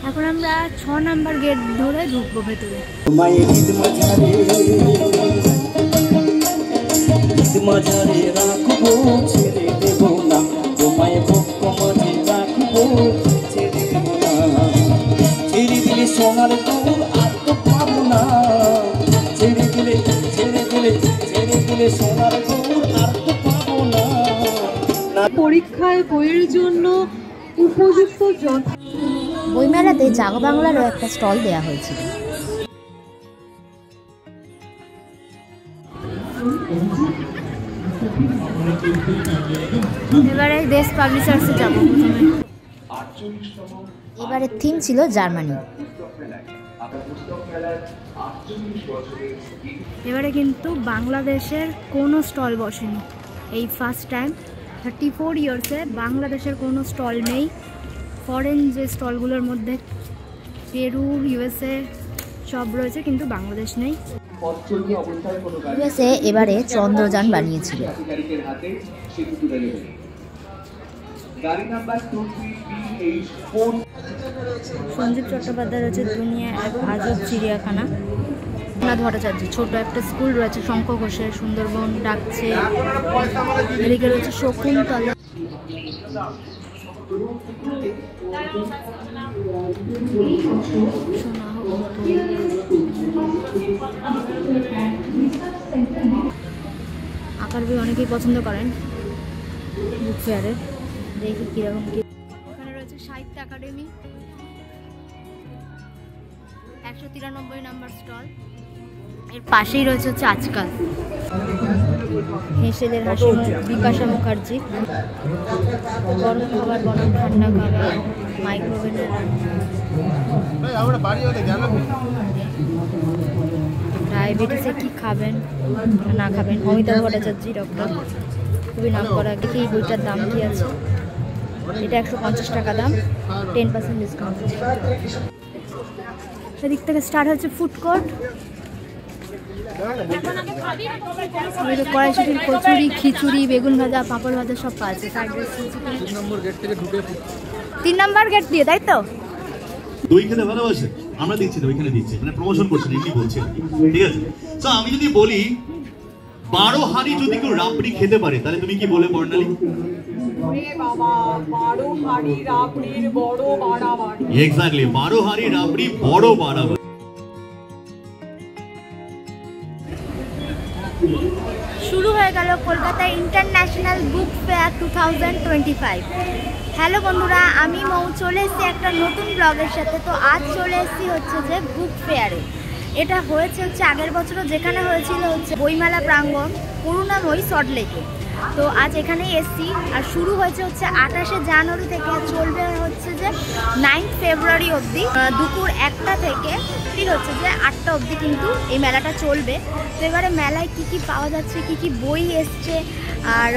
এখন আমরা 6 number gate ধরে ঢুকবো ভেতরে। পরীক্ষায় বইয়ের জন্য উপযুক্ত বইমেলাতে জাগো বাংলারও একটা স্টল দেওয়া হয়েছিল। এবারে দেশ পাবলিশার্সে যাব। এবারে থিম ছিল জার্মানি। এবারে কিন্তু বাংলাদেশের কোনো স্টল বসেনি, এই ফার্স্ট টাইম 34 ইয়ার্সে বাংলাদেশের কোনো স্টল নেই। ফরেন যে স্টলগুলোর মধ্যে পেরু, ইউএসএ সব রয়েছে, কিন্তু বাংলাদেশ নেই। ইউএসএ এবারে চন্দ্রযান বানিয়েছিল। সঞ্জীব চট্টোপাধ্যায় রয়েছে দুনিয়া এক আজব চিড়িয়াখানা। রঘুনাথ ভট্টাচার্য ছোট একটা স্কুল রয়েছে, শঙ্খ ঘোষের সুন্দরবন ডাকছে। এদিকে রয়েছে শকুন্তলা। আঁকার বই অনেকেই পছন্দ করেন বুক ফেয়ারে। দেখি কিরকম কি। ওখানে রয়েছে সাহিত্য একাডেমি, 193 নাম্বার স্টল। এর পাশেই রয়েছে হচ্ছে আজকাল হেসেলের হাসি, বিকাশা মুখার্জি। গরম খাবার বনাম ঠান্ডা খাবার, মাইক্রোওভেনের ডায়াবেটিসে কি খাবেন না খাবেন, অমিতাভ ভট্টাচার্য ডক্টর, খুবই নাম করা। দেখি এই বইটার দাম কি আছে। এটা 150 টাকা দাম, 10% ডিসকাউন্ট। সেদিক থেকে স্টার্ট হচ্ছে ফুড কোর্ট। কড়াইশুটির কচুরি, খিচুড়ি, বেগুন ভাজা, পাঁপড় ভাজা সব পাওয়া যায়। 3 নম্বর গেট থেকে ঢুকে 3 নম্বর গেট দিয়ে, তাই তো? দই খেতে ভালোবাসে, আমরা দিচ্ছি, ওইখানে দিচ্ছি, মানে প্রমোশন করছেন, এমনি বলছেন, ঠিক আছে? তো আমি যদি বলি 12 হাঁড়ি যদি কেউ রাবড়ি খেতে পারে, তাহলে তুমি কি বলে বর্ণালী? এক্স্যাক্টলি, 12 হাঁড়ি রাবড়ি বড় বাড়াবাড়ি। শুরু হয়ে গেল Kolkata international book fair 2025। Hello বন্ধুরা, আমি মৌ, চলে এসেছি একটা নতুন ব্লগের সাথে। তো আজ চলে এসেছি হচ্ছে যে বুক ফেয়ারে। এটা হয়েছে হচ্ছে আগের বছরও, যেখানে হয়েছিল হচ্ছে বইমেলা প্রাঙ্গণ করুণাময়ী সল্টলেকে। তো আজ এখানেই এসেছি। আর শুরু হয়েছে হচ্ছে 28শে জানুয়ারি থেকে, চলবে হচ্ছে যে 9 ফেব্রুয়ারি অবধি, দুপুর 1টা থেকে হচ্ছে যে 8টা অবধি কিন্তু এই মেলাটা চলবে। তো এবারে মেলায় কী কী পাওয়া যাচ্ছে, কী কী বই এসছে, আর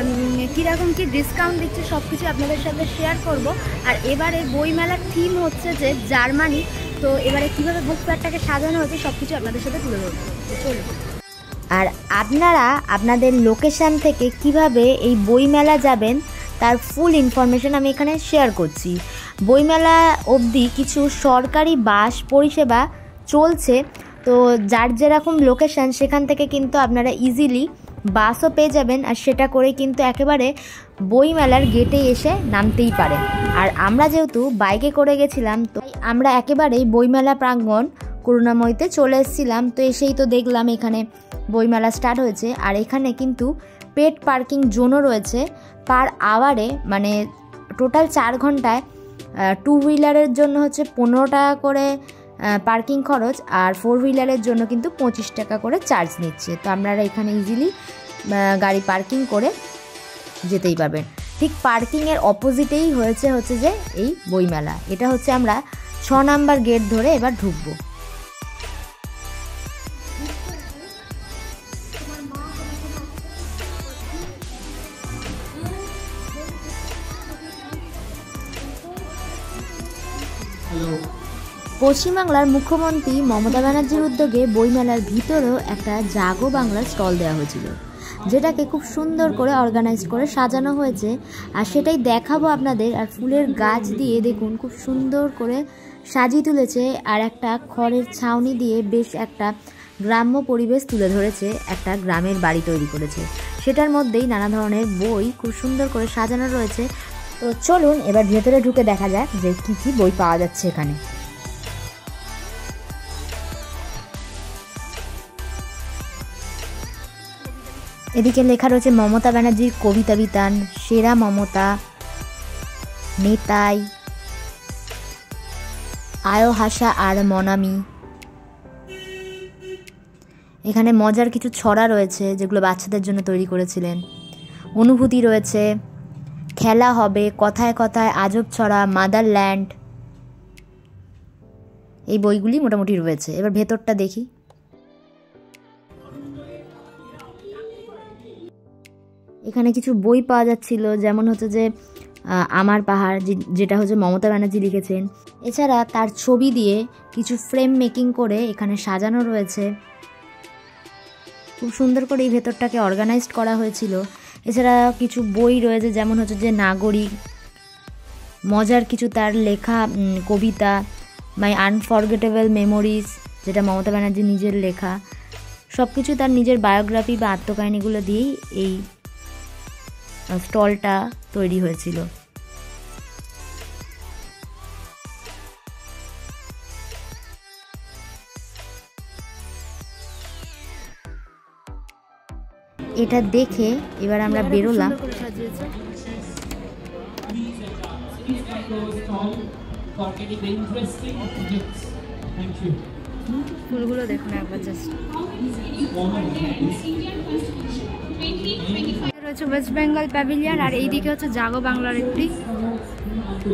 কীরকম কী ডিসকাউন্ট দিচ্ছে, সব কিছু আপনাদের সাথে শেয়ার করব। আর এবারে বই মেলার থিম হচ্ছে যে জার্মানি। তো এবারে কীভাবে বুক ফেয়ারটাকে সাজানো হচ্ছে সব কিছু আপনাদের সাথে তুলে ধরবো। চলুন। আর আপনারা আপনাদের লোকেশান থেকে কিভাবে এই বইমেলা যাবেন তার ফুল ইনফরমেশন আমি এখানে শেয়ার করছি। বইমেলা অবধি কিছু সরকারি বাস পরিষেবা চলছে। তো যার যেরকম লোকেশান সেখান থেকে কিন্তু আপনারা ইজিলি বাসও পেয়ে যাবেন, আর সেটা করে কিন্তু একেবারে বইমেলার গেটে এসে নামতেই পারেন। আর আমরা যেহেতু বাইকে করে গেছিলাম, তো আমরা একেবারেই বইমেলা প্রাঙ্গণ করুণাময়ীতে চলে এসেছিলাম। তো এসেই তো দেখলাম এখানে বইমেলা স্টার্ট হয়েছে। আর এখানে কিন্তু পেড পার্কিং জোনও রয়েছে পার আওয়ারে, মানে টোটাল 4 ঘন্টায় 2 হুইলারের জন্য হচ্ছে 15 টাকা করে পার্কিং খরচ, আর 4 হুইলারের জন্য কিন্তু 25 টাকা করে চার্জ নিচ্ছে। তো আপনারা এখানে ইজিলি গাড়ি পার্কিং করে যেতেই পারবেন। ঠিক পার্কিংয়ের অপোজিটেই হচ্ছে যে এই বইমেলা। এটা হচ্ছে আমরা 6 নাম্বার গেট ধরে এবার ঢুকবো। পশ্চিমবাংলার মুখ্যমন্ত্রী মমতা ব্যানার্জির উদ্যোগে বইমেলার ভিতরেও একটা জাগো বাংলার স্টল দেওয়া হয়েছিল। যেটাকে খুব সুন্দর করে অর্গানাইজ করে সাজানো হয়েছে, আর সেটাই দেখাবো আপনাদের। আর ফুলের গাছ দিয়ে দেখুন খুব সুন্দর করে সাজিয়ে তুলেছে, আর একটা খড়ের ছাউনি দিয়ে বেশ একটা গ্রাম্য পরিবেশ তুলে ধরেছে, একটা গ্রামের বাড়ি তৈরি করেছে। সেটার মধ্যেই নানা ধরনের বই খুব সুন্দর করে সাজানো রয়েছে। তো চলুন এবার ভেতরে ঢুকে দেখা যাক যে কি কি বই পাওয়া যাচ্ছে এখানে। এদিকে লেখা রয়েছে মমতা ব্যানার্জির কবিতা বিতান, সেরা মমতা, নেতাই, আয়ো হাসা আর মনামি। এখানে মজার কিছু ছড়া রয়েছে যেগুলো বাচ্চাদের জন্য তৈরি করেছিলেন। অনুভূতি রয়েছে, খেলা হবে, কথায় কথায়, আজব ছড়া, মাদারল্যান্ড, এই বইগুলি মোটামুটি রয়েছে। এবার ভেতরটা দেখি। এখানে কিছু বই পাওয়া যাচ্ছিল, যেমন হচ্ছে যে আমার পাহাড়, যেটা হচ্ছে মমতা ব্যানার্জি লিখেছেন। এছাড়া তার ছবি দিয়ে কিছু ফ্রেম মেকিং করে এখানে সাজানো রয়েছে। খুব সুন্দর করে এই ভেতরটাকে অর্গানাইজড করা হয়েছিল। এছাড়া কিছু বই রয়েছে, যেমন হচ্ছে যে নাগরিক, মজার কিছু তার লেখা কবিতা, মাই আনফরগেটেবল মেমোরিজ, যেটা মমতা ব্যানার্জি নিজের লেখা। সব কিছু তার নিজের বায়োগ্রাফি বা আত্মকাহিনীগুলো দিয়েই এই স্টলটা তৈরি হয়েছিল। এটা দেখে এবার আমরা বেরোলাম। ফুলগুলো দেখুন একবার জাস্ট। রয়েছে ওয়েস্ট বেঙ্গল প্যাভিলিয়ন, আর এইদিকে হচ্ছে জাগো বাংলার একটি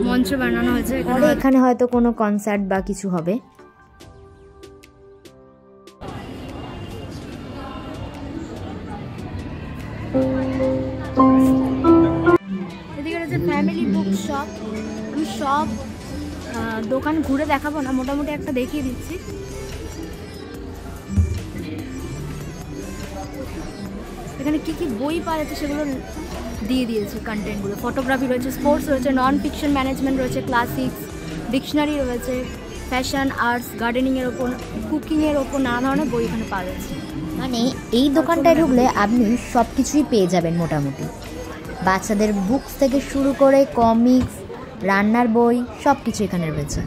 মঞ্চ বানানো হয়েছে। এখানে হয়তো কোনো কনসার্ট বা কিছু হবে। এদিকে রয়েছে ফ্যামিলি বুক শপ। আমি সব দোকান ঘুরে দেখাবো না, মোটামুটি একটা দেখিয়ে দিচ্ছি। এখানে কি কি বই পাওয়া যাচ্ছে সেগুলো দিয়ে দিয়েছে, কন্টেন্টগুলো। ফটোগ্রাফি রয়েছে, স্পোর্টস রয়েছে, নন ফিকশন ম্যানেজমেন্ট রয়েছে, ক্লাসিক্স, ডিকশনারি রয়েছে, ফ্যাশন, আর্টস, গার্ডেনিংয়ের ওপর, কুকিংয়ের ওপর নানা ধরনের বই এখানে পাওয়া যাচ্ছে। মানে এই দোকানটায় ঢুকলে আপনি সব কিছুই পেয়ে যাবেন মোটামুটি। বাচ্চাদের বুকস থেকে শুরু করে কমিক্স, রান্নার বই, সব কিছু এখানে রয়েছে।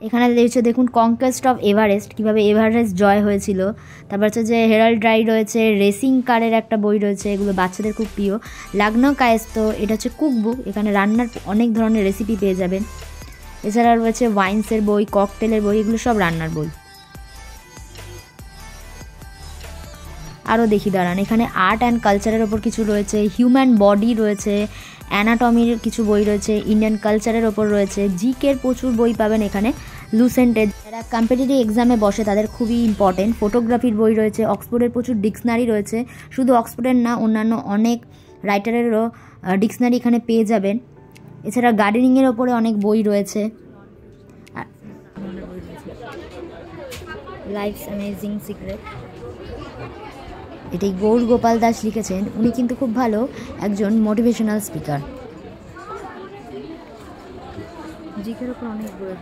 এখানে রয়েছে দেখুন কনকোয়েস্ট অফ এভারেস্ট, কীভাবে এভারেস্ট জয় হয়েছিল। তারপর হচ্ছে যে হেরাল্ড রাই রয়েছে, রেসিং কারের একটা বই রয়েছে, এগুলো বাচ্চাদের খুব প্রিয়। লাগ্নো কায়েস্ত, এটা হচ্ছে কুক বুক, এখানে রান্নার অনেক ধরনের রেসিপি পেয়ে যাবেন। এছাড়া রয়েছে ওয়াইন্সের বই, ককটেলের বই, এগুলো সব রান্নার বই। আরও দেখি দাঁড়ান, এখানে আর্ট অ্যান্ড কালচারের ওপর কিছু রয়েছে, হিউম্যান বডি রয়েছে, অ্যানাটমির কিছু বই রয়েছে, ইন্ডিয়ান কালচারের ওপর রয়েছে, জিকের প্রচুর বই পাবেন এখানে। লুসেন্টেজ, যারা কম্পিটিটিভ এক্সামে বসে তাদের খুবই ইম্পর্টেন্ট। ফটোগ্রাফির বই রয়েছে, অক্সফোর্ডের প্রচুর ডিকশনারি রয়েছে, শুধু অক্সফোর্ডের না অন্যান্য অনেক রাইটারেরও ডিকশনারি এখানে পেয়ে যাবেন। এছাড়া গার্ডেনিংয়ের ওপরে অনেক বই রয়েছে। লাইফস অ্যামেজিং সিক্রেট, এটাই গৌর গোপাল দাস লিখেছেন। উনি কিন্তু খুব ভালো একজন মোটিভেশনাল স্পিকার। জিকের ওপর অনেক বই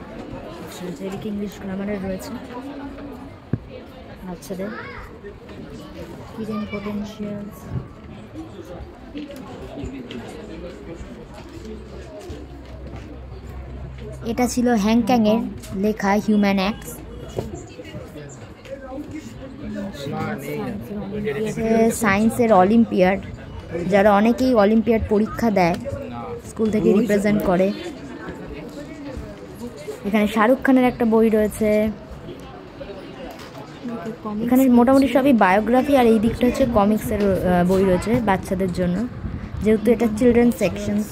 রয়েছে, এদিকে ইংলিশ গ্রামারের রয়েছে বাচ্চাদের। হিডেন পোটেনশিয়ালস, এটা ছিল হ্যাংক্যাংয়ের লেখা হিউম্যান অ্যাক্টস। সায়েন্সের অলিম্পিয়াড, যারা অনেকেই অলিম্পিয়াড পরীক্ষা দেয়, স্কুল থেকে রিপ্রেজেন্ট করে। এখানে শাহরুখ খানের একটা বই রয়েছে। এখানে মোটামুটি সবই বায়োগ্রাফি, আর এই দিকটা হচ্ছে কমিক্সের বই রয়েছে বাচ্চাদের জন্য, যেহেতু এটা চিলড্রেন সেকশনস।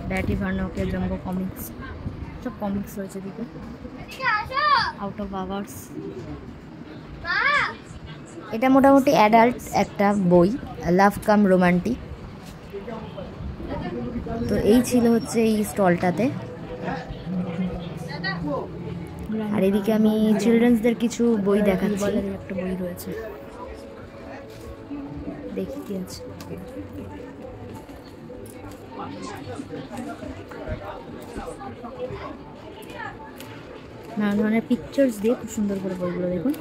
ব্যাটি ভার্নকের জাম্বো কমিক্স, সব কমিক্স রয়েছে দিকে। আউট অফ আওয়ার্স, এটা মোটামুটি অ্যাডাল্ট একটা বই, লাভ কাম রোমান্টিক। তো এই ছিল হচ্ছে এই স্টলটাতে। আর আর এদিকে আমি চিলড্রেন্সদের কিছু বই দেখাচ্ছি। একটা বই রয়েছে, দেখি কি আছে। নানা ধরনের পিকচার্স দিয়ে খুব সুন্দর করে বইগুলো দেখুন।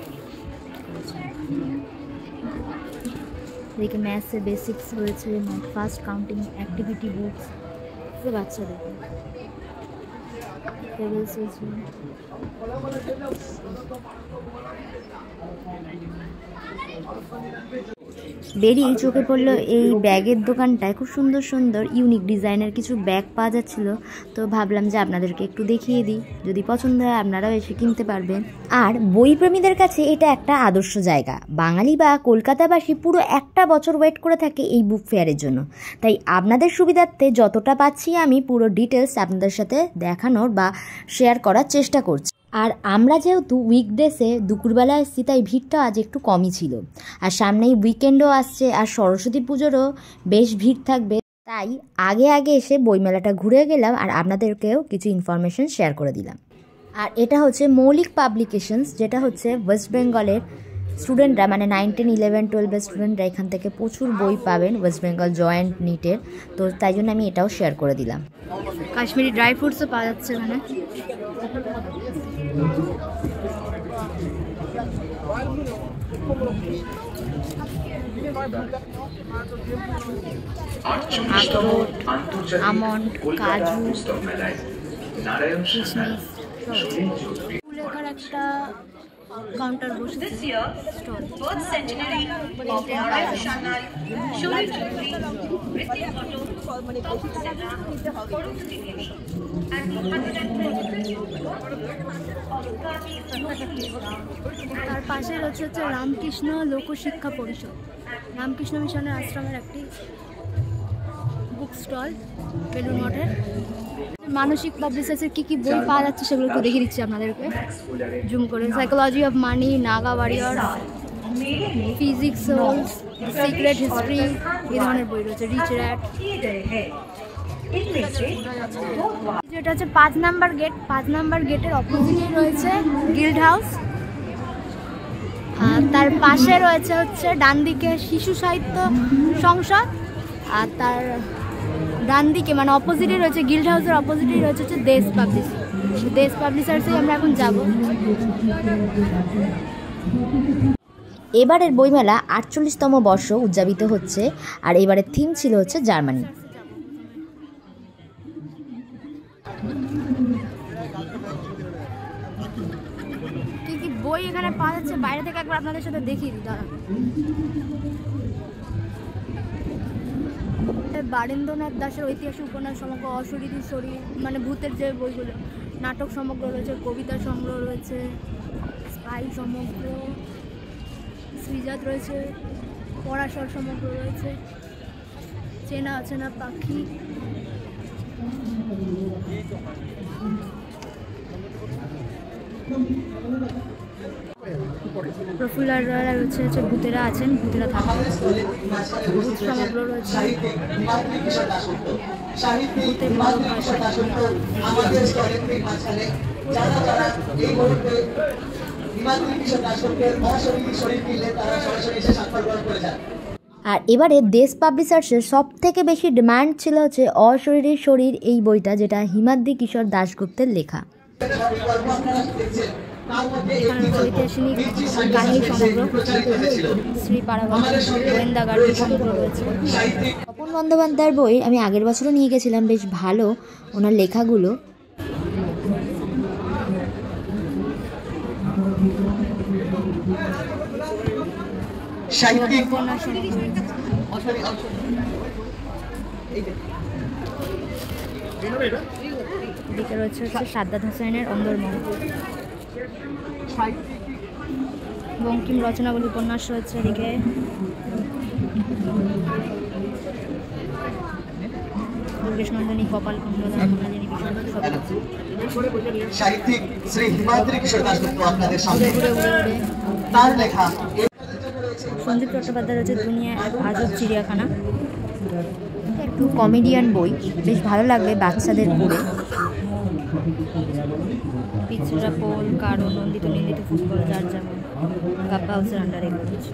এদিকে ম্যাথসের বেসিক্স রয়েছে, ফাস্ট কাউন্টিং অ্যাক্টিভিটি বুকস, বাচ্চাদের টেবিলস রয়েছে। বেরিয়ে চোখে পড়লো এই ব্যাগের দোকানটায় খুব সুন্দর সুন্দর ইউনিক ডিজাইনের কিছু ব্যাগ পাওয়া যাচ্ছিল, তো ভাবলাম যে আপনাদেরকে একটু দেখিয়ে দিই, যদি পছন্দ হয় আপনারাও এসে কিনতে পারবেন। আর বইপ্রেমীদের কাছে এটা একটা আদর্শ জায়গা। বাঙালি বা কলকাতাবাসী পুরো একটা বছর ওয়েট করে থাকে এই বুক ফেয়ারের জন্য, তাই আপনাদের সুবিধার্থে যতটা পাচ্ছি আমি পুরো ডিটেলস আপনাদের সাথে দেখানোর বা শেয়ার করার চেষ্টা করছি। আর আমরা যেহেতু উইকডেসে দুপুরবেলা এসেছি, তাই ভিড়টা আজ একটু কমই ছিল। আর সামনেই উইকেন্ডও আসছে, আর সরস্বতী পুজোরও বেশ ভিড় থাকবে, তাই আগে আগে এসে বইমেলাটা ঘুরে গেলাম আর আপনাদেরকেও কিছু ইনফরমেশন শেয়ার করে দিলাম। আর এটা হচ্ছে মৌলিক পাবলিকেশনস, যেটা হচ্ছে ওয়েস্ট বেঙ্গলের স্টুডেন্টরা, মানে 9, 10, 11, 12 স্টুডেন্টরা এখান থেকে প্রচুর বই পাবেন, ওয়েস্ট বেঙ্গল জয়েন্ট নিটের, তো তাই জন্য আমি এটাও শেয়ার করে দিলাম। কাশ্মীরি ড্রাই ফ্রুটসও পাওয়া যাচ্ছে এখানে। আমন্ড, কাজু, কিশমিশ, ফুলের একটা কাউন্টার বসেছে। তার পাশে রয়েছে রামকৃষ্ণ লোকশিক্ষা পরিষদ, রামকৃষ্ণ মিশনের আশ্রমের একটি বুক স্টল বেলুর মঠের। মানসিক পাবলিশার্সের কী কী বই পাওয়া যাচ্ছে সেগুলো একটু দেখিয়ে দিচ্ছি আপনাদেরকে জুম করে। Psychology of money, Naga warrior, physics, souls, secret history, এই ধরনের বই রয়েছে। রিচ র্যাট, যেটা হচ্ছে 5 নাম্বার গেট। 5 নাম্বার গেটের অপোজিটে রয়েছে গিল্ড হাউস, আর তার পাশে রয়েছে হচ্ছে ডান দিকে শিশু সাহিত্য সংসদ, আর তার ডান দিকে মানে অপোজিটে রয়েছে গিল্ড হাউসের অপোজিটে রয়েছে হচ্ছে দেশ পাবলিশার। দেশ পাবলিশার্সে আমরা এখন যাব। এবারের বইমেলা 48তম বর্ষ উদযাপিত হচ্ছে, আর এবারের থিম ছিল হচ্ছে জার্মানি। কি কি বই এখানে পাওয়া যাচ্ছে বাইরে থেকে একবার আপনাদের সাথে দেখিয়ে দিই। দাঁড়া, বারেন্দ্রনাথ দাসের ঐতিহাসিক উপন্যাস সমগ্র, অশরীরী শরীর মানে ভূতের যে বইগুলো, নাটক সমগ্র রয়েছে, কবিতা সংগ্রহ রয়েছে, স্পাই সমগ্র, শ্রীজাত রয়েছে, পরাশর সমগ্র রয়েছে, চেনা অচেনা পাখি, প্রফুল্লাররা রয়েছে, ভূতেরা আছেন, ভূতেরা থাকেন, ভূত সমগ্র রয়েছে, ভূতের ভাষা। আর এবারে দেশ পাবলিশার্সের সব থেকে বেশি ডিমান্ড ছিল হচ্ছে অশরীরী শরীর এই বইটা, যেটা হিমাদ্রি কিশোর দাশগুপ্তের লেখা। ঐতিহাসিক কাহিনী সমগ্র, শ্রী পারাবত গোয়েন্দাগাড়ি সমগ্র রয়েছে। তপন বন্দ্যোপাধ্যায়ের বই আমি আগের বছরও নিয়ে গেছিলাম, বেশ ভালো ওনার লেখাগুলো। এদিকে রয়েছে সাদ্দাত হোসেনের অন্দরমহল, বঙ্কিম রচনাবলী উপন্যাস রয়েছে। এদিকে দুর্গেশ নন্দিনী, কপাল কুণ্ডলা, সাহিত্যিক শ্রী হিমাদ্রি কিশোর দাশগুপ্ত আপনাদের সামনে তার লেখা। সঞ্জীব চট্টোপাধ্যায় রয়েছে দুনিয়া আজব চিড়িয়াখানা, একটু কমেডিয়ান বই, বেশ ভালো লাগবে বাচ্চাদের পড়ে। পিছড়া পোল, কারো নন্দিত নিন্দিত ফুটবল, যার যেমন, গাব্বা হাউসের আন্ডারে করেছে।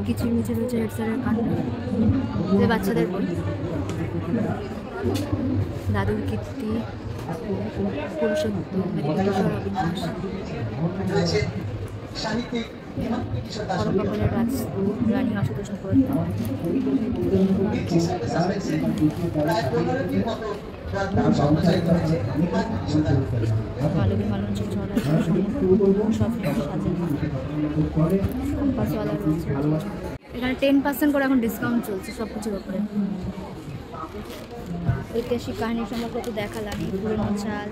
কিছু মিছে রয়েছে হেডস্যারের কান্না, যে বাচ্চাদের বই, দাদুর কীর্তি, পুরুষোত্তম, সাহিত্যিক করকাপলের রানী আশুতোষ মালবী মালঞ্চের ঝড় সব সাজে কম্পাসওয়ালা রয়েছে। এখানে 10% করে এখন ডিসকাউন্ট চলছে সব কিছুর ওপরে। ঐতিহাসিক কাহিনী সম্পর্কে তো দেখালামই, পুরনো চাল,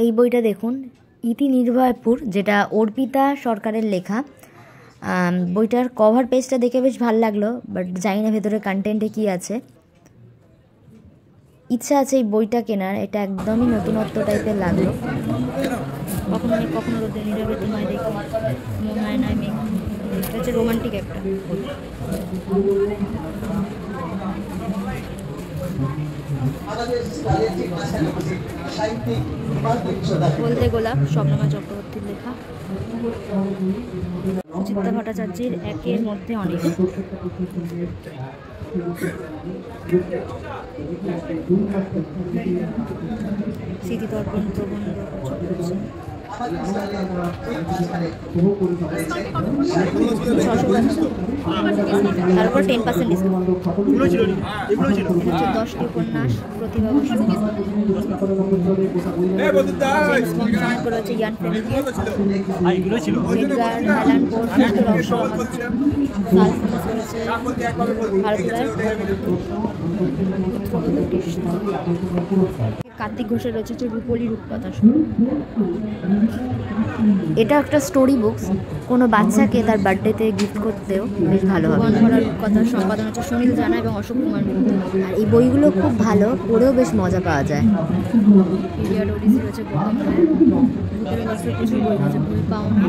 এই বইটা দেখুন, ইতি নির্ভয়পুর, যেটা অর্পিতা সরকারের লেখা। বইটার কভার পেজটা দেখে বেশ ভালো লাগলো, বাট জানি না ভেতরে কন্টেন্টে কী আছে। ইচ্ছা আছে এই বইটা কেনার, এটা একদমই নতুনত্ব টাইপের লাগলো। কখনো কখনো রোদে নিরাবৃত মায় দেখি মনে নাই মেঘ, এটা হচ্ছে রোমান্টিক একটা। বলতে গোলাপ, স্বপ্নমা চক্রবর্তীর লেখা। সুচিত্রা ভট্টাচার্যের একের মধ্যে অনেক। স্মৃতিতর্পণ প্রবন্ধ তারপর 10% ডিসকাউন্ট। 10টি উপন্যাস, প্রতিভা বসু করেছে, ইয়ান ফ্রেমিকে, এডগার অ্যালান পো, কার্তিক ঘোষের রচিত রূপলি রূপকথা। এটা একটা স্টোরি বুকস, কোনো বাচ্চাকে তার বার্থডেতে গিফট করতেও বেশ ভালো হবে। বনভরা রূপকথার সম্পাদন হচ্ছে সুনীল জানা এবং অশোক কুমার মিত্র। আর এই বইগুলো খুব ভালো, পড়েও বেশ মজা পাওয়া যায়। পিরিয়ড ওডিসি রয়েছে গৌতম রায়ের, ভূতের বস্ত্রের কিছু বই রয়েছে, ভুল পাওনা।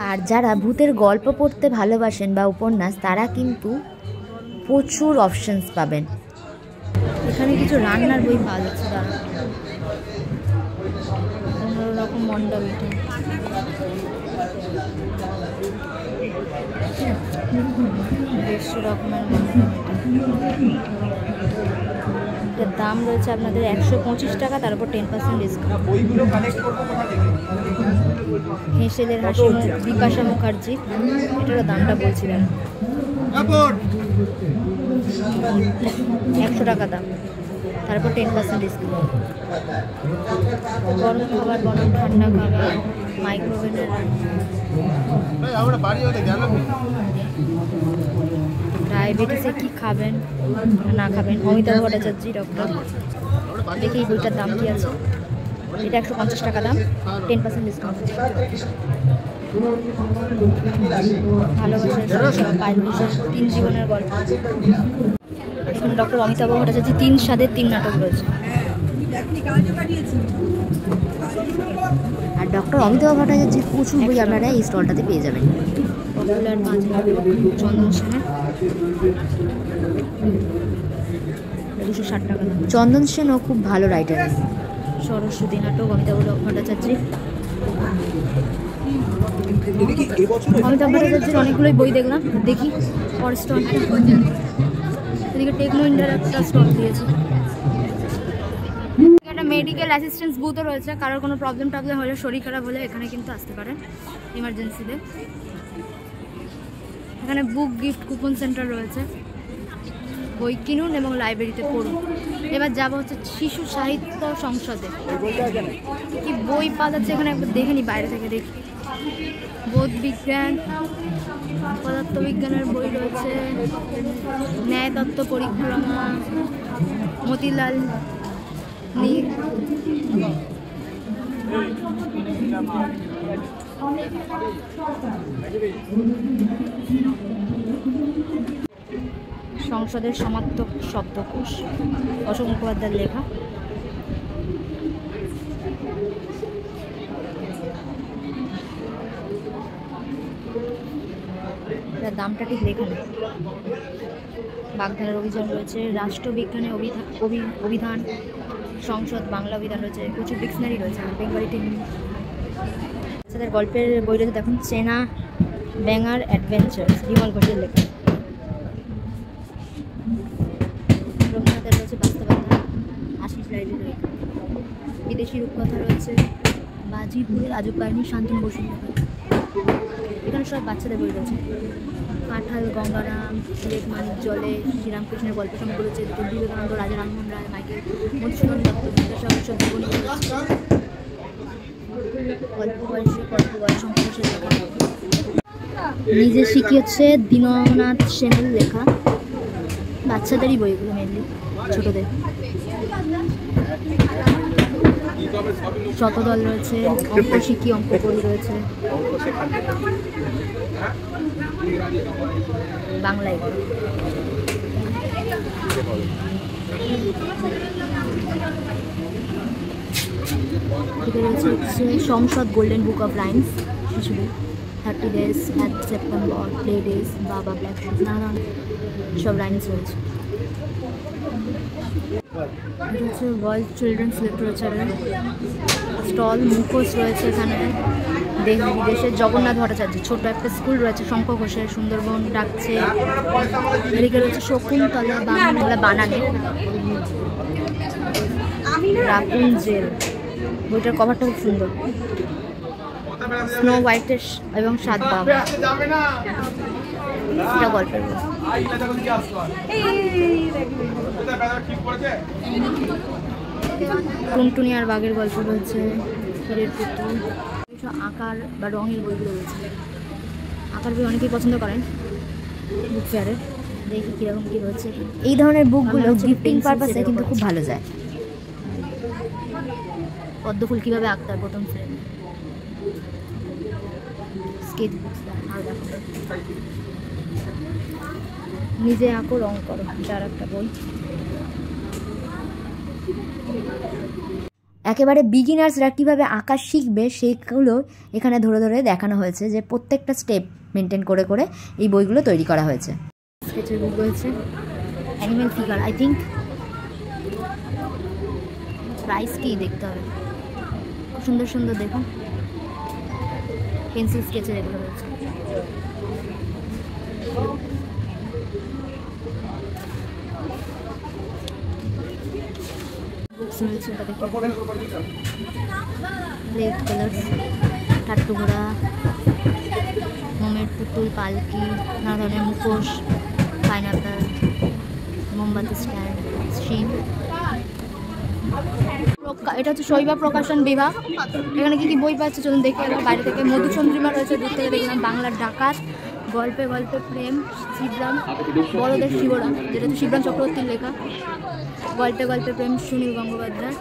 আর যারা ভূতের গল্প পড়তে ভালোবাসেন বা উপন্যাস, তারা কিন্তু প্রচুর অপশনস পাবেন। এখানে কিছু রান্নার বই পাওয়া যাচ্ছে, দাঁড়া, অন্যরকম মন্ডল, দেড়শো রকমের মন্ডল। এটার দাম রয়েছে আপনাদের 125 টাকা, তার উপর 10% ডিসকাউন্ট। হেসেলের হাসি, বিপাশা মুখার্জি, এটারও দামটা বলছিলেন 100 টাকা দাম, তারপর 10% ডিসকাউন্ট। গরম খাবার বনাম ঠান্ডা খাবার, মাইক্রোওভেনের ডায়াবেটিসে কী খাবেন না খাবেন, অমিতাভ ভট্টাচার্য ডক্টর। দেখি এই বইটার দাম কী আছে। এটা 150 টাকা দাম, 10% ডিসকাউন্ট। ভালোবাসার কালবিশের 3 জীবনের গল্প। এখানে ডক্টর অমিতাভ ভট্টাচার্য 3 স্বাদের 3 নাটক রয়েছে। আর ডক্টর অমিতাভ ভট্টাচার্যের প্রচুর বই আপনারা এই স্টলটাতে পেয়ে যাবেন। পপুলার 5 নাটক চন্দন সেনের, 260 টাকা দাম। চন্দন সেনও খুব ভালো রাইটার। সরস্বতী নাটক অমিতাভ ভট্টাচার্যের। অমিতাভ ভট্টাচার্যের অনেকগুলোই বই দেখলাম, দেখি পরের স্টলটা। এদিকে টেকনো ইন্ডিয়ার একটা স্টল দিয়েছে। একটা মেডিকেল অ্যাসিস্ট্যান্স বুথও রয়েছে, কারোর কোনো প্রবলেম হলে, শরীর খারাপ হলে এখানে কিন্তু আসতে পারেন ইমার্জেন্সিতে। এখানে বুক গিফট কুপন সেন্টার রয়েছে, বই কিনুন এবং লাইব্রেরিতে পড়ুন। এবার যাবো হচ্ছে শিশু সাহিত্য সংসদে, কি বই পাওয়া যাচ্ছে এখানে একবার দেখে নি, বাইরে থেকে দেখি। বোধ বিজ্ঞান, পদার্থবিজ্ঞানের বই রয়েছে, ন্যায়তত্ত্ব পরিক্রমা, মতিলাল নীল, সংসদের সমার্থক শব্দকোষ, অশোক মুখোপাধ্যায়ের লেখা। তার দামটা ঠিক লেখা নেই। বাগধারার অভিযান রয়েছে, রাষ্ট্রবিজ্ঞানে অভিধান, সংসদ বাংলা অভিধান রয়েছে, প্রচুর ডিকশনারি রয়েছে, বেঙ্গলি টিম। তাদের গল্পের বই রয়েছে দেখুন, চেনা ব্যাঙার অ্যাডভেঞ্চার্স, বিমল ঘোষের লেখা। রবীন্দ্রনাথের রয়েছে বাস্তবতা, আশিস রাইজের লেখা। বিদেশি রূপকথা রয়েছে, বাজিপুরের আজব কাহিনী, শান্তনু বসুর লেখা। এখানে সব বাচ্চাদের বই রয়েছে, কাঁঠাল, গঙ্গারাম, লেকমানিক জলে, শ্রীরামকৃষ্ণের গল্প সমগ্র রয়েছে, বিবেকানন্দ, রাজা রামমোহন রায়, মাইকেল মধুসূদন দত্ত, বিদ্যাসাগর, সব জীবনী রয়েছে। অল্প বয়স সংস্কৃতির লেখা। নিজে শিখি হচ্ছে দীননাথ সেনের লেখা, বাচ্চাদেরই বইগুলো মেনলি, ছোটদের। শতদল রয়েছে, অঙ্ক শিখি, অঙ্ক বই রয়েছে, বাংলায়। রয়েছে হচ্ছে সংসদ গোল্ডেন বুক অফ রাইমস, শিশুদের 30 days, at September, play days, বাবা ব্ল্যাক, নানা সব রাইমস রয়েছে। এটা হচ্ছে ওয়ার্ল্ড চিলড্রেন্স লিটারেচারের স্টল, মুখোশ রয়েছে এখানে দেশ বিদেশের। জগন্নাথ ভট্টাচার্য, ছোট একটা স্কুল রয়েছে, শঙ্খ ঘোষের সুন্দরবন ডাকছে। এদিকে রয়েছে শকুন্তলা বাংলা বানানে, রাপুনজেল, বইটার কভারটা খুব সুন্দর। স্নো হোয়াইটের এবং 7 বাঘ, এটা গল্পের বই। টুনটুনি আর বাঘের গল্প রয়েছে, ক্ষীরের পুতুল, আঁকার বা রঙের বইগুলো রয়েছে। আঁকার বই অনেকেই পছন্দ করেন বুক ফেয়ারে। দেখি কীরকম কী রয়েছে। এই ধরনের বুকগুলো গিফটিং পারপাসে কিন্তু খুব ভালো যায়। পদ্মফুল কীভাবে আঁকতে হয় প্রথম শ্রেণী, স্কেচ বুক, আর দেখো নিজে আঁকো রং করো, যার একটা বই। একেবারে বিগিনার্সরা কীভাবে আঁকা শিখবে সেইগুলো এখানে ধরে ধরে দেখানো হয়েছে, যে প্রত্যেকটা স্টেপ মেনটেন করে করে এই বইগুলো তৈরি করা হয়েছে। স্কেচের বুক রয়েছে, animal figure, I think price কি দেখতে হবে। সুন্দর সুন্দর দেখুন পেন্সিল স্কেচের এগুলো রয়েছে। বুকস রয়েছে, ওটা দেখে রেড কালার, টাট্টুঘোড়া, মোমের পুতুল, পালকি, নানা ধরনের মুখোশ, পাইনাপেল, মোমবাতি স্ট্যান্ড, শিম। এটা হচ্ছে শৈবা প্রকাশন বিভাগ। এখানে কি কি বই পাচ্ছে চলুন দেখে এলাম বাইরে থেকে। মধুচন্দ্রিমা রয়েছে, দূর থেকে দেখলাম। বাংলার ডাকাত, গল্পে গল্পে প্রেম, শিবরাম, বড়দের শিবরাম, যেটা হচ্ছে শিবরাম চক্রবর্তীর লেখা। গল্পে গল্পে প্রেম, সুনীল গঙ্গোপাধ্যায়,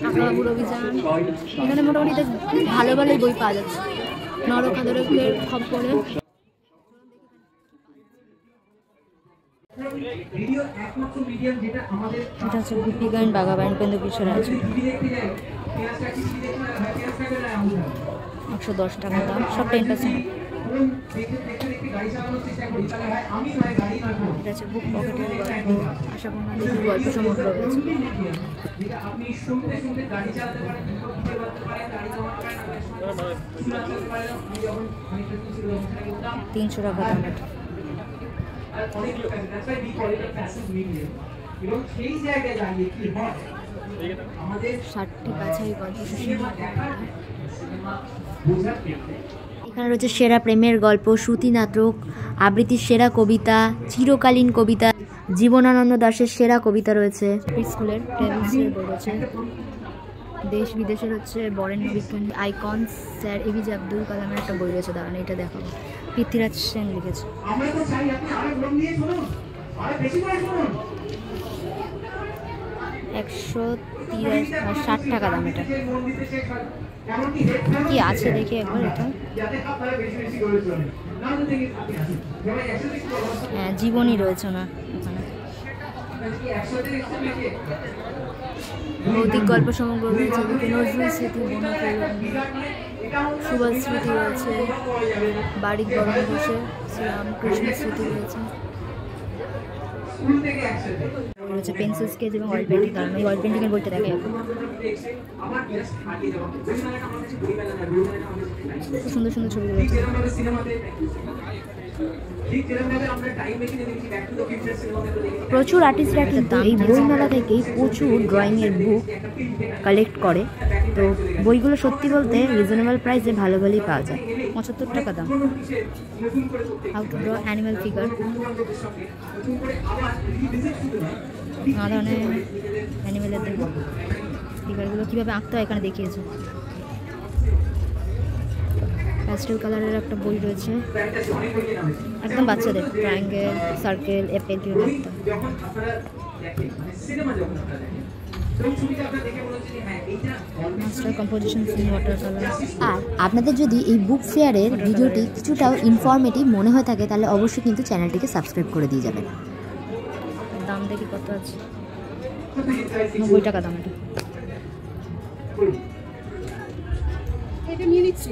আঁকাবাবুর অভিযান। এখানে মোটামুটি ভালো ভালোই বই পাওয়া যাচ্ছে। নরখাদরের খপ্পরে, এটা হচ্ছে গুপি গাইন বাঘাবাইন কেন্দ্র কিশোর আছে, 110 টাকা দাম, সব 10%। এটা হচ্ছে বুক পকেটের গল্প, আশা করি গল্প সমগ্র রয়েছে। 300 টাকা দাম এটা। ষাটটি বাছাই গল্প। এখানে রয়েছে সেরা প্রেমের গল্প, শ্রুতি নাটক, আবৃত্তির সেরা কবিতা, চিরকালীন কবিতা, জীবনানন্দ দাশের সেরা কবিতা রয়েছে। স্কুলের টেবিলসের বই রয়েছে, দেশ বিদেশের হচ্ছে বরেণ্য বিজ্ঞানী আইকনস, স্যার এপিজে আব্দুল কালামের একটা বই রয়েছে, দাঁড়ান এটা দেখাবো। পৃথ্বীরাজ সেন লিখেছে। 160 টাকা দাম এটা। কি আছে দেখি একবার এটা। হ্যাঁ, জীবনী রয়েছে না এখানে। ভৌতিক গল্প সমগ্র রয়েছে, নজরুল স্মৃতি, সুভাষ স্মৃতি রয়েছে, বাড়ির বরণ বসে রামকৃষ্ণ স্মৃতি রয়েছে, রয়েছে পেন্সিল স্কেচ এবং অয়েল পেন্টিং। কারণ এই অয়েল পেন্টিংয়ের বইটা দেখে এখন সুন্দর সুন্দর ছবি রয়েছে। প্রচুর আর্টিস্টরা কিন্তু এই বইমেলা থেকেই প্রচুর ড্রয়িংয়ের বুক কালেক্ট করে। তো বইগুলো সত্যি বলতে রিজনেবল প্রাইসে ভালো ভালোই পাওয়া যায়। 75 টাকা দাম। How to draw animal figure, নানা ধরনের অ্যানিমেলের ফিগারগুলো কীভাবে আঁকতে হয় এখানে দেখিয়েছে। প্যাস্টেল কালারের একটা বই রয়েছে, একদম বাচ্চাদের, ট্রায়াঙ্গেল, সার্কেল, অ্যাপেল কীভাবে আঁকতে হয়। আর আপনাদের যদি এই বুক ফেয়ারের ভিডিওটি কিছুটাও ইনফরমেটিভ মনে হয়ে থাকে তাহলে অবশ্যই কিন্তু চ্যানেলটিকে সাবস্ক্রাইব করে দিয়ে যাবেন। দাম দেখি কত আছে, 90 টাকা দাম। এটা নিয়ে নিচ্ছি।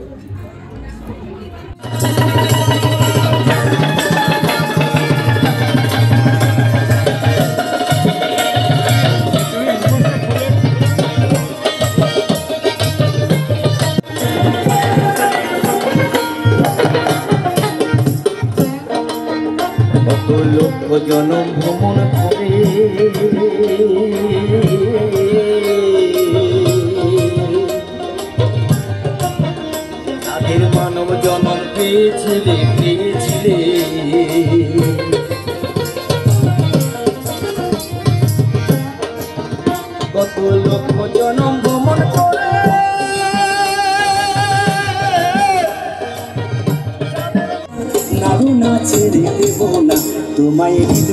লক্ষ জনম ভ্রমণ করে তাদের মানব জনম পেয়েছিলে কত লক্ষ জনম ভ্রমণ করে নাড়ু না ছেড়ে দেব না তোমায় ঈদ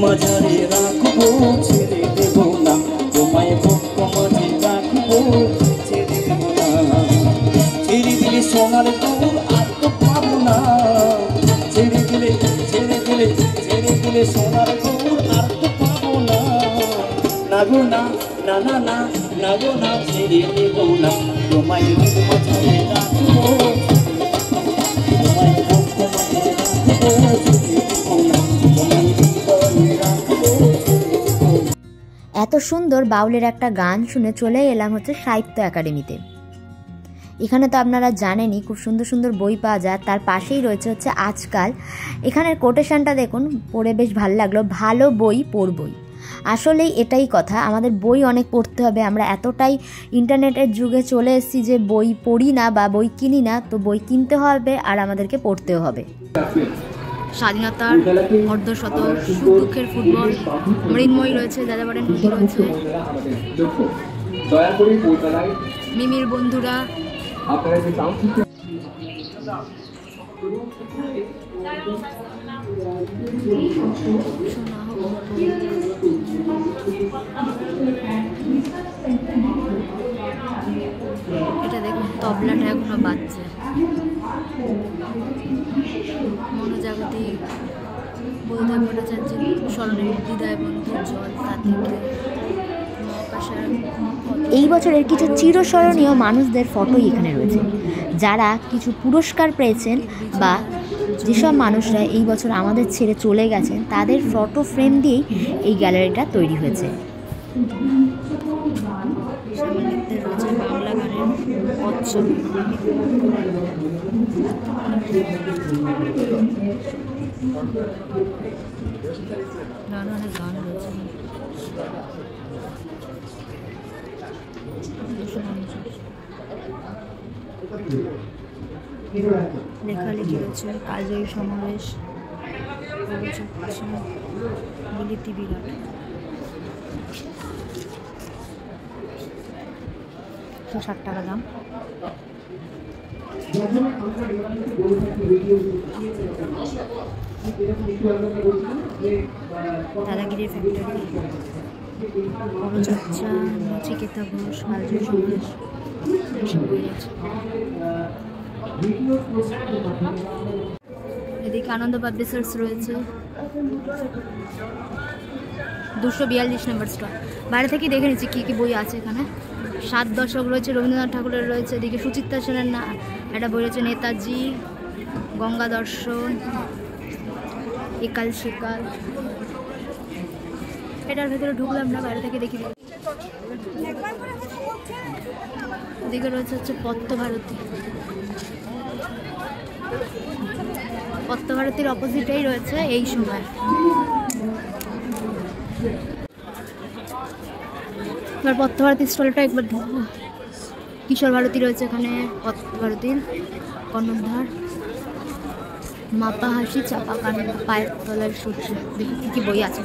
মাঝারে রাখবো, ছেড়ে দেব না তোমায় ভক্ত মাঝে রাখবো, ছেড়ে দেব না। ছেড়ে দিলে সোনার গৌর আর তো পাবো না, ছেড়ে দিলে সোনার গৌর আর তো পাবো না। নাগো না না না না নাগো না, ছেড়ে দেব না তোমায় ঈদ মাঝারে রাখবো, তোমায় ভক্ত মাঝে রাখবো, এত সুন্দর বাউলের একটা গান শুনে চলে এলাম হচ্ছে সাহিত্য একাডেমিতে। এখানে তো আপনারা জানেনই খুব সুন্দর সুন্দর বই পাওয়া যায়। তার পাশেই রয়েছে হচ্ছে আজকাল। এখানের কোটেশনটা দেখুন, পড়ে বেশ ভালো লাগলো, ভালো বই পড়বই। আসলেই এটাই কথা, আমাদের বই অনেক পড়তে হবে। আমরা এতটাই ইন্টারনেটের যুগে চলে এসেছি যে বই পড়ি না বা বই কিনি না, তো বই কিনতে হবে আর আমাদেরকে পড়তেও হবে। স্বাধীনতার অর্ধশত, সুখ দুঃখের ফুটবল, মৃন্ময়ী রয়েছে, যাযাবরের নদী রয়েছে, মিমির বন্ধুরা, এটা দেখুন তবলাটা এখনো বাজছে। মনোজাগতিক বোধোদয় ভট্টাচার্যের স্মরণে হৃদয় বন্ধু জল তা থেকে এই বছরের কিছু চিরস্মরণীয় মানুষদের ফটোই এখানে রয়েছে, যারা কিছু পুরস্কার পেয়েছেন বা যেসব মানুষরা এই বছর আমাদের ছেড়ে চলে গেছেন তাদের ফটো ফ্রেম দিয়েই এই গ্যালারিটা তৈরি হয়েছে। রয়েছে বাংলা গানের অচ্ছল, নানা গান রয়েছে। লেখালেখি রয়েছে, কালজয়ী সমাবেশ, বিলিতি বিরাট। 60 টাকা দাম। দাদাগিরির ফ্যাক্টরি, চর্চা, নচিকেতা ঘোষ, কালজয়ী সমাবেশ, এসব বই আছে। এদিকে আনন্দ পাবলিশার্স রয়েছে, 242 নম্বর স্টল। বাইরে থেকে দেখে নিচ্ছি কী কী বই আছে এখানে। 7 দশক রয়েছে, রবীন্দ্রনাথ ঠাকুরের রয়েছে, এদিকে সুচিত্রা সেনের একটা বই রয়েছে নেতাজি, গঙ্গা দর্শন, একাল সেকাল। এটার ভেতরে ঢুকলাম না, বাইরে থেকে দেখি। ওদিকে রয়েছে হচ্ছে পদ্মভারতী। পদ্মভারতীর অপোজিটেই রয়েছে এই সময়। এবার পদ্মভারতীর স্টলটা একবার ঢুকবো। কিশোর ভারতী রয়েছে এখানে, পদ্মভারতীর কর্ণধার, মাপা হাসি, চাপা কান, পায়ের তলার সূর্য, দেখি কি বই আছে।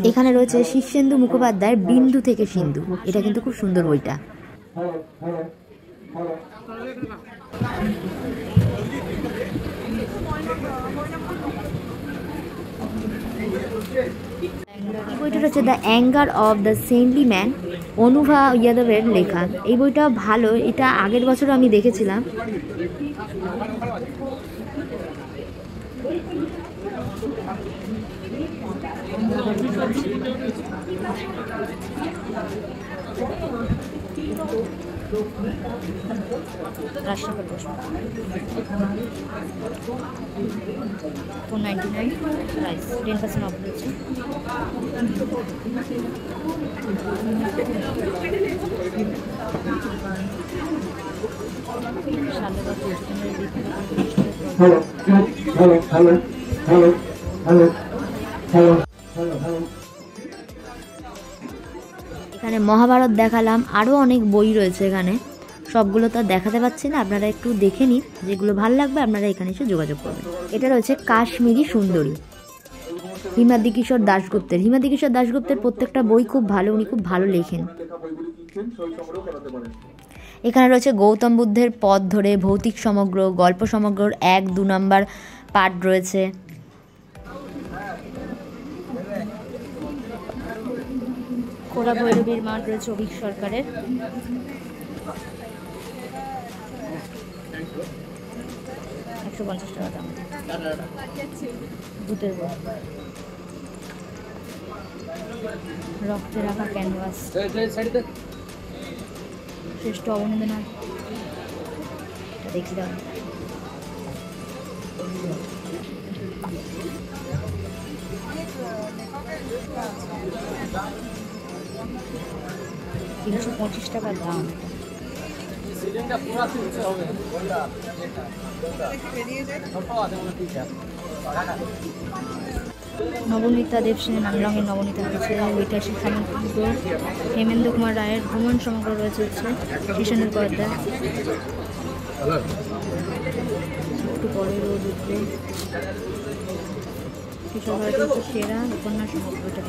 এখানে রয়েছে শীর্ষেন্দু মুখোপাধ্যায়ের বিন্দু থেকে সিন্ধু। এটা কিন্তু খুব সুন্দর বইটা। বইটা হচ্ছে the anger of the saintly man, Anubha ইয়াদবের লেখা। এই বইটা ভালো, এটা আগের বছর আমি দেখেছিলাম। রাষ্ট্রপতি 499 প্রাইস, 10% অফ রয়েছে। এখানে মহাভারত দেখালাম, আরও অনেক বই রয়েছে এখানে, সবগুলো তো দেখাতে পাচ্ছি না। আপনারা একটু দেখে নিন, যেগুলো ভালো লাগবে আপনারা এখানে এসে যোগাযোগ করবেন। এটা রয়েছে কাশ্মীরি সুন্দরী, হিমাদ্রি কিশোর দাশগুপ্তের। হিমাদ্রি কিশোর দাশগুপ্তের প্রত্যেকটা বই খুব ভালো, উনি খুব ভালো লেখেন। এখানে রয়েছে গৌতম বুদ্ধের পথ ধরে, ভৌতিক সমগ্র, গল্প সমগ্রর 1-2 নম্বর পার্ট রয়েছে। কোরা ভৈরবীর মাঠ রয়েছে অভিক সরকারের। $150 দাম, ভূতের বই। রক্তে রাখা ক্যানভাস, শ্রেষ্ঠ অবনীন্দ্রনাথ, দেখি দাম। $325 দাম। নবনীতা দেবসেনের নাম রঙের নবনীতা রয়েছে, ঐতিহাসিক সামন্ত হেমেন্দ্র কুমার রায়ের ভ্রমণ সমগ্র রয়েছে হচ্ছে শীর্ষেন্দু মুখোপাধ্যায়। একটু পরে রোদ উঠবে। কিশোর ভারতী হচ্ছে সেরা উপন্যাস সমগ্রটা।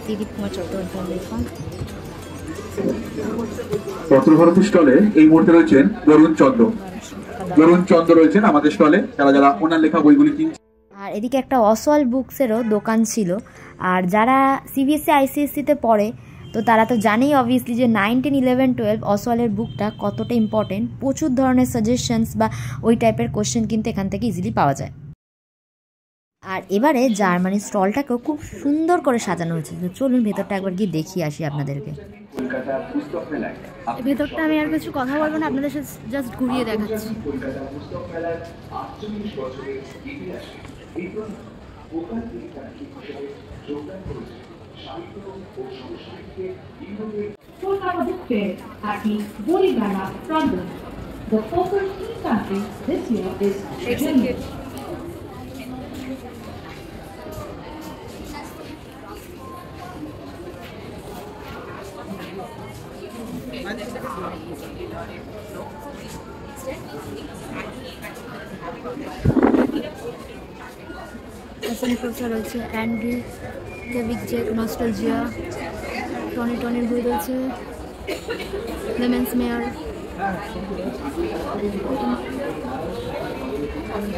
দিলীপ কুমার চট্টোপাধ্যায় লেখা। পত্রভারতী স্টলে এই মুহূর্তে রয়েছেন বরুণ চন্দ্র রয়েছেন আমাদের স্টলে, যারা ওনার লেখা বইগুলি কিনছে। আর এদিকে একটা অসওয়াল বুকসেরও দোকান ছিল। আর যারা সিবিএসসি আইসিএসসিতে পড়ে তো তারা তো জানেই অবভিয়াসলি যে 9, 10, 11, 12 অসওয়ালের বুকটা কতটা ইম্পর্টেন্ট। প্রচুর ধরনের সাজেশনস বা ওই টাইপের কোশ্চেন কিন্তু এখান থেকে ইজিলি পাওয়া যায়। আর এবারে জার্মানির স্টলটাকেও খুব সুন্দর করে সাজানো হয়েছে। তো চলুন ভেতরটা একবার গিয়ে দেখিয়ে আসি আপনাদেরকে। ভেতরটা আমি আর কিছু কথা বলবো না, আপনাদের সাথে জাস্ট ঘুরিয়ে দেখাচ্ছি। The focus key country this year is Germany. রয়েছে অ্যান্ড্রি কেভিকজেক, নস্টালজিয়া, টনির বই রয়েছে, লেমেন্স মেয়ার,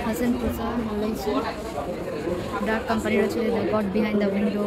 হাসান প্রসাদ, ডার্ক কোম্পানি রয়েছে, the god behind the window.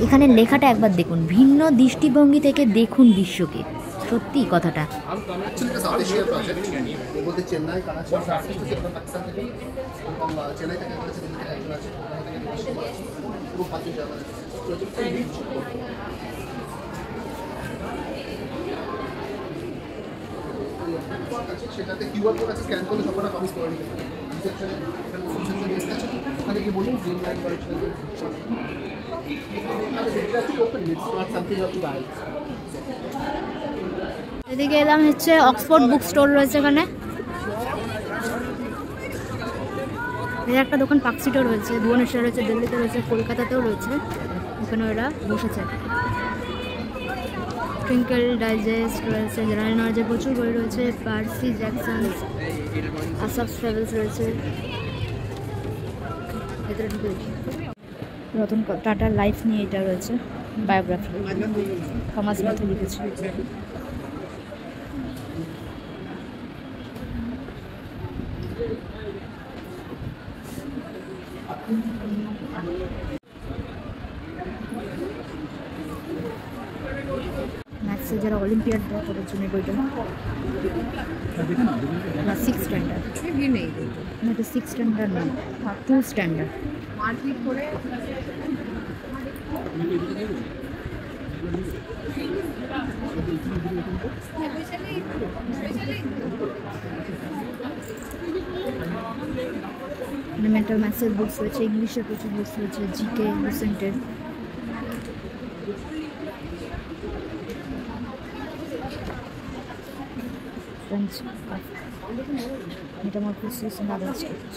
এখানে লেখাটা একবার দেখুন, ভিন্ন দৃষ্টিভঙ্গি থেকে দেখুন বিশ্বকে। সত্যি কথাটা। চেন্নাই পাকিস্তান থেকে এবং চেন্নাই থেকে একজন আছে পুরো পাঁচ সেটাতে কিউআর কোড আছে, স্ক্যান করলে সবটা কমিস করে নিতে পারে। ওখানে কি বলুন গ্রিন লাইন এদিকে এলাম হচ্ছে অক্সফোর্ড বুক স্টোর রয়েছে এখানে। এর একটা দোকান পাকসিটেও রয়েছে, ভুবনেশ্বরে রয়েছে, দিল্লিতে রয়েছে, কলকাতাতেও রয়েছে। ওখানে ওরা বসেছে। টুইঙ্কেল ডাইজেস্ট রয়েছে, জেনারেল নলেজের প্রচুর বই রয়েছে, পার্সি জ্যাকসন, আসাফ ট্রাভেলস রয়েছে। ভেতরে ঢুকে দেখি রতন টাটার লাইফ নিয়ে এটা রয়েছে, বায়োগ্রাফি, থমাস ম্যাথু লিখেছে। ম্যাথসে যারা অলিম্পিয়াড দেয় তাদের জন্য বইটা না, 6 স্ট্যান্ডার্ড না, এটা 6 স্ট্যান্ডার্ড না, 2 স্ট্যান্ডার্ড। মেন্টাল ম্যাথসের বুকস রয়েছে, ইংলিশের প্রচুর বুকস রয়েছে, GK, রিসেন্টেড। French, metamorphosis and other skills.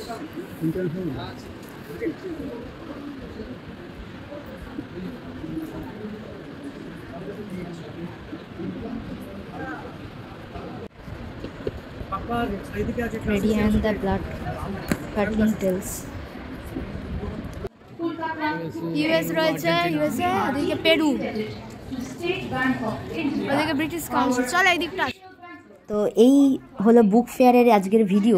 Freddy and the Blood Curdling Tales. US রয়েছে, USA, ওদিকে পেরু, ওদিকে ব্রিটিশ কাউন্সিল। চল এই দিকটা। তো এই হলো বুক ফেয়ারের আজকের ভিডিও।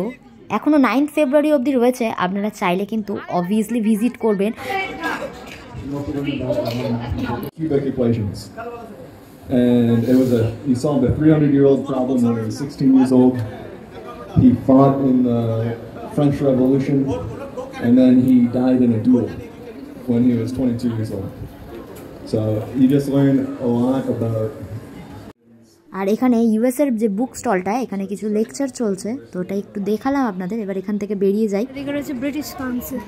এখনও 9 ফেব্রুয়ারি অবধি রয়েছে, আপনারা চাইলে কিন্তু অবভিয়াসলি ভিজিট করবেন। Cubic equations. And it was he solved a 300-year-old problem when he was 16 years old. He fought in the French Revolution, and then he died in a duel when he was 22 years old. So you just learn a lot about. আর এখানে ইউএসের যে বুক স্টলটা, এখানে কিছু lecture চলছে, তো ওটা একটু দেখালাম আপনাদের। এবার এখান থেকে বেরিয়ে যাই। এদিকে রয়েছে ব্রিটিশ কাউন্সিল।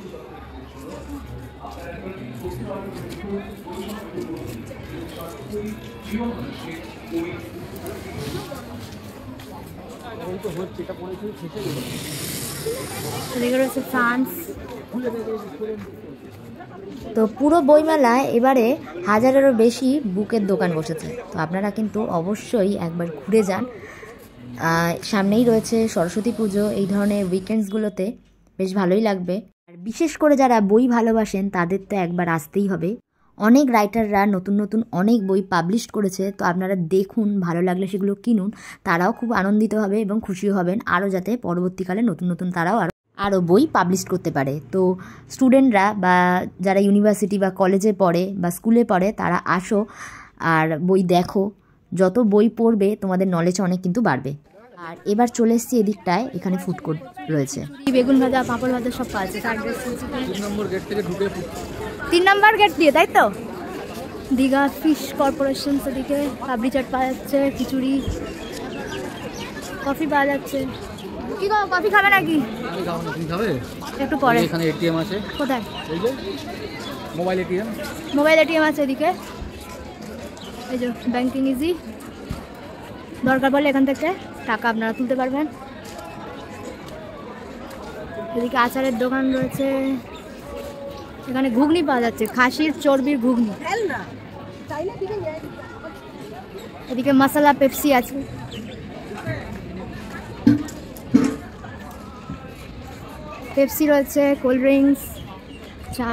এদিকে রয়েছে ফ্রান্স। তো পুরো বইমেলায় এবারে 1000-এরও বেশি বুকের দোকান বসেছে, তো আপনারা কিন্তু অবশ্যই একবার ঘুরে যান। সামনেই রয়েছে সরস্বতী পুজো, এই ধরনের উইকেন্ডসগুলোতে বেশ ভালোই লাগবে। আর বিশেষ করে যারা বই ভালোবাসেন তাদের তো একবার আসতেই হবে। অনেক রাইটাররা নতুন নতুন অনেক বই পাবলিশ করেছে, তো আপনারা দেখুন, ভালো লাগলে সেগুলো কিনুন। তারাও খুব আনন্দিত হবে এবং খুশিও হবেন, আরও যাতে পরবর্তীকালে নতুন নতুন তারাও আরও বই পাবলিশ করতে পারে। তো স্টুডেন্টরা বা যারা ইউনিভার্সিটি বা কলেজে পড়ে বা স্কুলে পড়ে, তারা আসো আর বই দেখো। যত বই পড়বে তোমাদের নলেজ অনেক কিন্তু বাড়বে। আর এবার চলে এসেছি এদিকটায়, এখানে ফুড কোর্ট রয়েছে। বেগুন ভাজা, পাঁপড় ভাজা সব পাওয়া যায়। 3 নম্বর গেট থেকে ঢুকে 3 নম্বর গেট দিয়ে, তাই তো? দীঘা ফিশ কর্পোরেশন সেদিকে পাবড়ি চাট পাওয়া যাচ্ছে, খিচুড়ি, কফি পাওয়া যাচ্ছে। কি গো, কফি খাবে নাকি? একটু পরে। এখানে এটিএম আছে। কোথায়? এই যে মোবাইল এটিএম আছে এদিকে। এই যে ব্যাংকিং ইজি, দরকার পড়লে এখান থেকে টাকা আপনারা তুলতে পারবেন। এদিকে আচারের দোকান রয়েছে, এখানে ঘুগনি পাওয়া যাচ্ছে, খাসির চর্বির ঘুগনি। এদিকে মশলা পেপসি আছে। পেপসি রয়েছে, কোল্ড ড্রিঙ্কস, চা।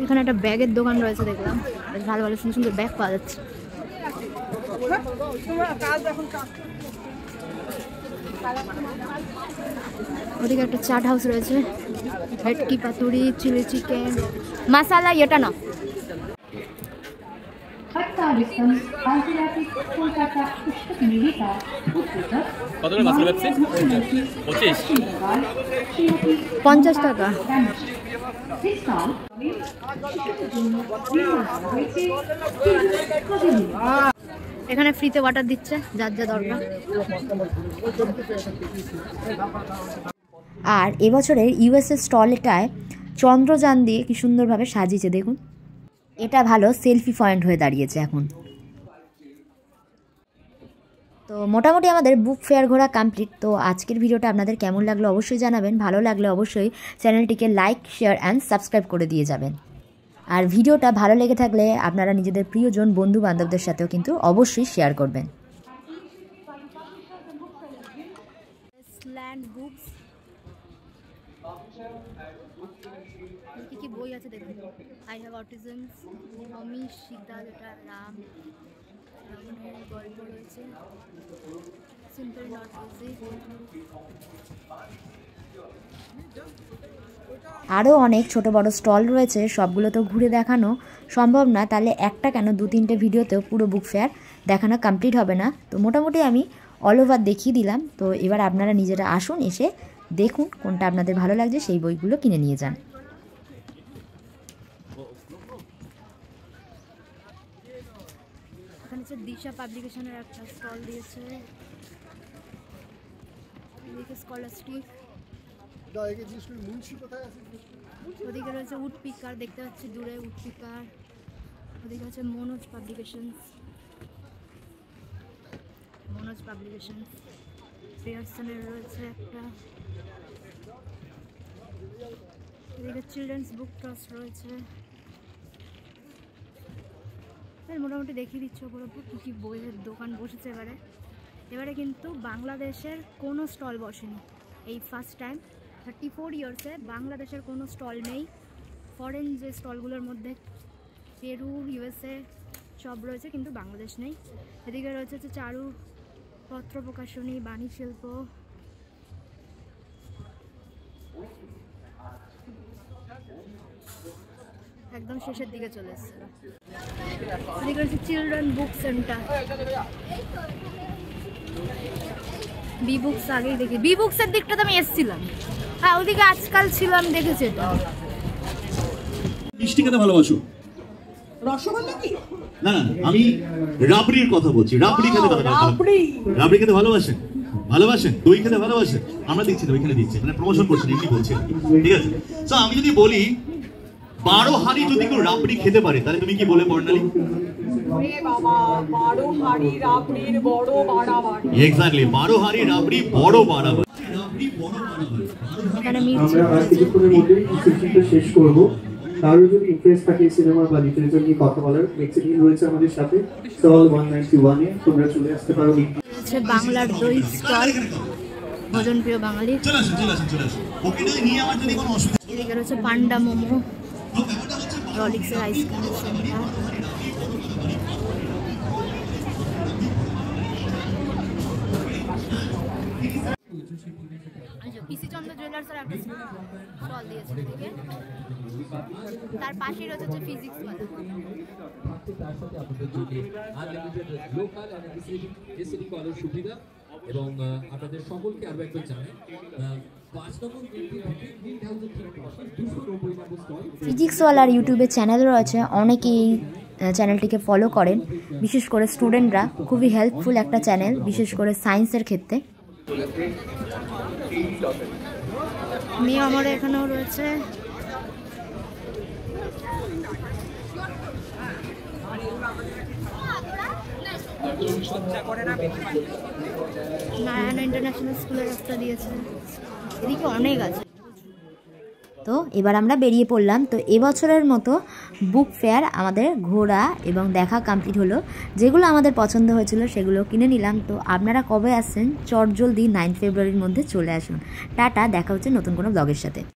এখানে একটা ব্যাগের দোকান রয়েছে, দেখলাম বেশ ভালো ভালো সুন্দর সুন্দর ব্যাগ পাওয়া যাচ্ছে। ওদিকে একটা চাট হাউস রয়েছে, ভেটকি পাতুরি, চিলি চিকেন, মশালা এটা না। हट्टारिक्तम आंतर्राष्ट्रीय कोलकाता पुस्तक मेले का কতগুলো মাছলা ব্যবসা? 50 টাকা। এখানে ফ্রিতে ওয়াটার দিচ্ছে যার যা দরকার। আর এবছরের ইউএসএ স্টলটায় চন্দ্রযান দিয়ে কি সুন্দরভাবে সাজিয়েছে দেখুন। এটা ভালো সেলফি পয়েন্ট হয়ে দাঁড়িয়েছে এখন। তো মোটামুটি আমাদের বুক ফেয়ার ঘোরা কমপ্লিট। তো আজকের ভিডিওটা আপনাদের কেমন লাগলো অবশ্যই জানাবেন। ভালো লাগলে অবশ্যই চ্যানেলটিকে লাইক, শেয়ার অ্যান্ড সাবস্ক্রাইব করে দিয়ে যাবেন। আর ভিডিওটা ভালো লেগে থাকলে আপনারা নিজেদের প্রিয়জন, বন্ধু বান্ধবদের সাথেও কিন্তু অবশ্যই শেয়ার করবেন। কি বই আছে দেখুন। আই হ্যাভ অটিজম, অমি, সীতা, যেটা রাম, রাবণের গল্প রয়েছে, সিম্পল নট ইজি। আরও অনেক ছোট বড় স্টল রয়েছে, সবগুলো তো ঘুরে দেখানো সম্ভব না, তাহলে একটা কেন 2-3টে ভিডিওতেও পুরো বুক ফেয়ার দেখানো কমপ্লিট হবে না। তো মোটামুটি আমি অল ওভার দেখিয়ে দিলাম। তো এবার আপনারা নিজেরা আসুন, এসে দেখুন কোনটা আপনাদের ভালো লাগছে, সেই বইগুলো কিনে নিয়ে যান। এখানে হচ্ছে দিশা পাবলিকেশনের একটা স্টল দিয়েছে, এদিকে স্কলারশিপ, ওদিকে রয়েছে উড পিকার, দেখতে পাচ্ছি দূরে উড পিকার। ওদিকে হচ্ছে মনোজ পাবলিকেশন, পিয়ারসনের রয়েছে একটা। এদিকে চিলড্রেন্স বুক ট্রাস্ট রয়েছে। মোটামুটি দেখিয়ে দিচ্ছ পুরোপুরি কী কী বইয়ের দোকান বসেছে এবারে কিন্তু বাংলাদেশের কোনো স্টল বসেনি। এই ফার্স্ট টাইম 34 ইয়ার্সে বাংলাদেশের কোনো স্টল নেই। ফরেন যে স্টলগুলোর মধ্যে পেরু, ইউএসএ সব রয়েছে, কিন্তু বাংলাদেশ নেই। এদিকে রয়েছে হচ্ছে চারু, পত্র প্রকাশনী, বাণী শিল্প, একদম শেষের দিকে চলে এসছে। এদিকে রয়েছে children book centre, B books আগেই দেখি। বি বুকসের দিকটা তো আমি এসেছিলাম, হ্যাঁ ওদিকে আজকাল ছিলাম, দেখেছি এটা। মিষ্টি খেতে ভালোবাসো? রসগোল্লা কি? না না, আমি রাবড়ির কথা বলছি। রাবড়ি খেতে রাবড়ি খেতে ভালোবাসেন? ভালোবাসেন? দই খেতে ভালোবাসেন? আমরা দিচ্ছি না, ওইখানে দিচ্ছি, মানে প্রমোশন করছেন এমনি বলছি, ঠিক আছে? তো আমি যদি বলি 12 হাঁড়ি যদি কেউ রাবড়ি খেতে পারে তাহলে তুমি কি বলে বর্ণালী? এক্স্যাক্টলি, 12 হাঁড়ি রাবড়ি বড় বাড়াবাড়ি। এখানে মির্চি শেষ করবো। কারো যদি ইন্টারেস্ট থাকে সিনেমা বা লিটারেচার নিয়ে কথা বলার, নেক্সট দিন রয়েছে আমাদের সাথে স্টল 191-এ, তোমরা চলে আসতে পারো। বাংলার দই স্টল, ভোজন প্রিয় বাঙালি। এদিকে রয়েছে পান্ডা মোমো, রলিক্সের আইসক্রিম সেন্টার। পিসি চন্দ্র জুয়েলার্সের একটা স্টল দিয়েছে এদিকে। তার পাশেই রয়েছে ফিজিক্স ওয়ালা। তার সাথে আপনাদের জন্য আনলিমিটেড লোকাল আর এসিডি কলের সুবিধা এবং আপনাদের সকলকে আরো একবার জানাই 5 নম্বর বিল্ডিং থেকে গ্রিন হাউসের ঠিক পাশে 290 নম্বর স্টল ফিজিক্সওয়ালার ইউটিউবে চ্যানেল রয়েছে, অনেকেই চ্যানেলটিকে ফলো করেন, বিশেষ করে স্টুডেন্টরা। খুবই হেল্পফুল একটা চ্যানেল, বিশেষ করে সায়েন্সের ক্ষেত্রে। মেয়ে আমার এখানেও রয়েছে। নারায়ণ ইন্টারন্যাশনাল স্কুলের একটা দিয়েছে, এদিকে অনেক আছে। তো এবার আমরা বেরিয়ে পড়লাম। তো এবছরের মতো বুক ফেয়ার আমাদের ঘোরা এবং দেখা কমপ্লিট হলো। যেগুলো আমাদের পছন্দ হয়েছিল সেগুলো কিনে নিলাম। তো আপনারা কবে আসছেন চটজলদি 9 ফেব্রুয়ারির মধ্যে চলে আসুন। টাটা, দেখা হচ্ছে নতুন কোনো ব্লগের সাথে।